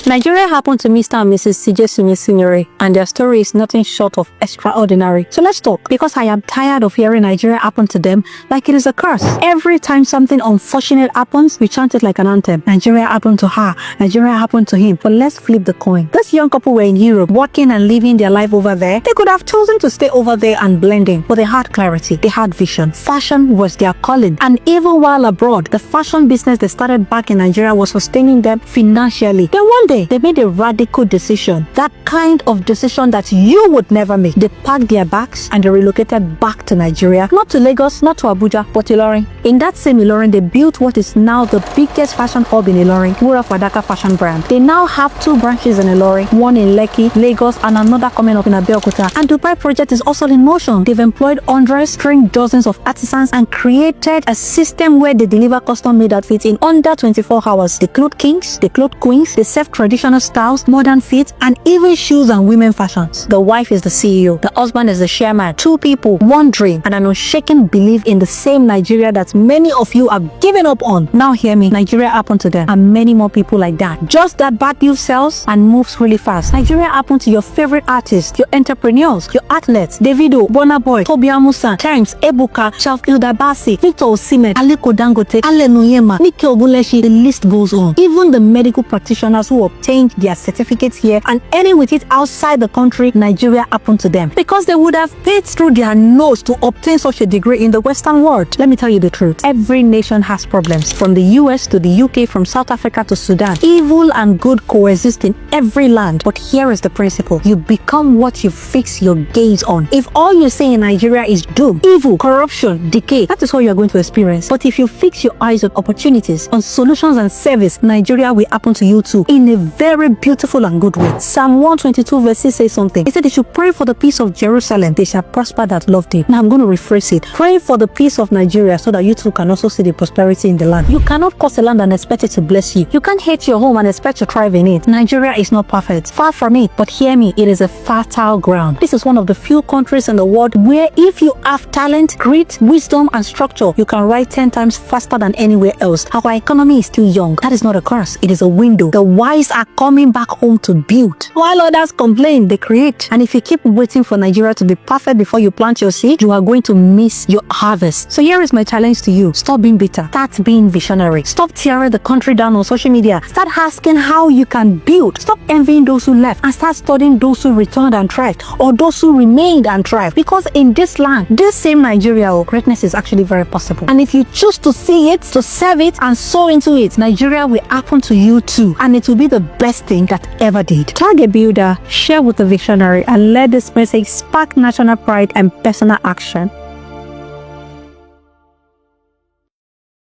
Nigeria happened to Mr. and Mrs. CJ Simisimire, and their story is nothing short of extraordinary. So let's talk, because I am tired of hearing Nigeria happen to them like it is a curse. Every time something unfortunate happens, we chant it like an anthem. Nigeria happened to her, Nigeria happened to him. But let's flip the coin. This young couple were in Europe, working and living their life over there. They could have chosen to stay over there and blending, but they had clarity, they had vision. Fashion was their calling, and even while abroad, the fashion business they started back in Nigeria was sustaining them financially. Then one day, they made a radical decision, that kind of decision that you would never make. They packed their bags and they relocated back to Nigeria, not to Lagos, not to Abuja, but Ilorin. In that same Ilorin, they built what is now the biggest fashion hub in Ilorin, Wura Fadaka fashion brand. They now have 2 branches in Ilorin, one in Lekki, Lagos, and another coming up in Abeokuta. And Dubai project is also in motion. They've employed hundreds, trained dozens of artisans, and created a system where they deliver custom-made outfits in under 24 hours. They clothe kings, they clothe queens, they serve traditional styles, modern fits, and even shoes and women fashions. The wife is the CEO, the husband is the chairman. 2 people, 1 dream, and an unshaken belief in the same Nigeria that many of you have given up on. Now hear me, Nigeria happened to them, and many more people like that. Just that bad news sells and moves really fast. Nigeria happened to your favorite artists, your entrepreneurs, your athletes, Davido, Burna Boy, Tobi Amusan, Tems, Ebuka, Hilda Basi, Victor Osimhen, Aliko Dangote, Ale Nuyema, Nike Ogunleshi. The list goes on. Even the medical practitioners who obtained their certificates here and earning with it outside the country, Nigeria happened to them, because they would have paid through their nose to obtain such a degree in the Western world. Let me tell you the truth. Every nation has problems, from the US to the UK, from South Africa to Sudan. Evil and good coexist in every land. But here is the principle: you become what you fix your gaze on. If all you see in Nigeria is doom, evil, corruption, decay, that is what you are going to experience. But if you fix your eyes on opportunities, on solutions and service, Nigeria will happen to you too, in a very beautiful and good way. Psalm 122 verse 6 says something. It said they should pray for the peace of Jerusalem. They shall prosper that love thee. Now I'm going to rephrase it. Pray for the peace of Nigeria, so that you too can also see the prosperity in the land. You cannot curse a land and expect it to bless you. You can't hate your home and expect to thrive in it. Nigeria is not perfect, far from it, but hear me, it is a fertile ground. This is one of the few countries in the world where if you have talent, grit, wisdom, and structure, you can rise 10 times faster than anywhere else. Our economy is still young. That is not a curse, it is a window. The wise are coming back home to build, while others complain, they create. And if you keep waiting for Nigeria to be perfect before you plant your seed, you are going to miss your harvest. So here is my challenge to you: stop being bitter, start being visionary. Stop tearing the country down on social media. Start asking how you can build. Stop envying those who left and start studying those who returned and thrived, or those who remained and thrived. Because in this land, this same Nigeria, greatness is actually very possible. And if you choose to see it, to serve it, and sow into it, Nigeria will happen to you too, and it will be the best thing that ever did. Tag a builder, share with a visionary, and let this message spark national pride and personal action.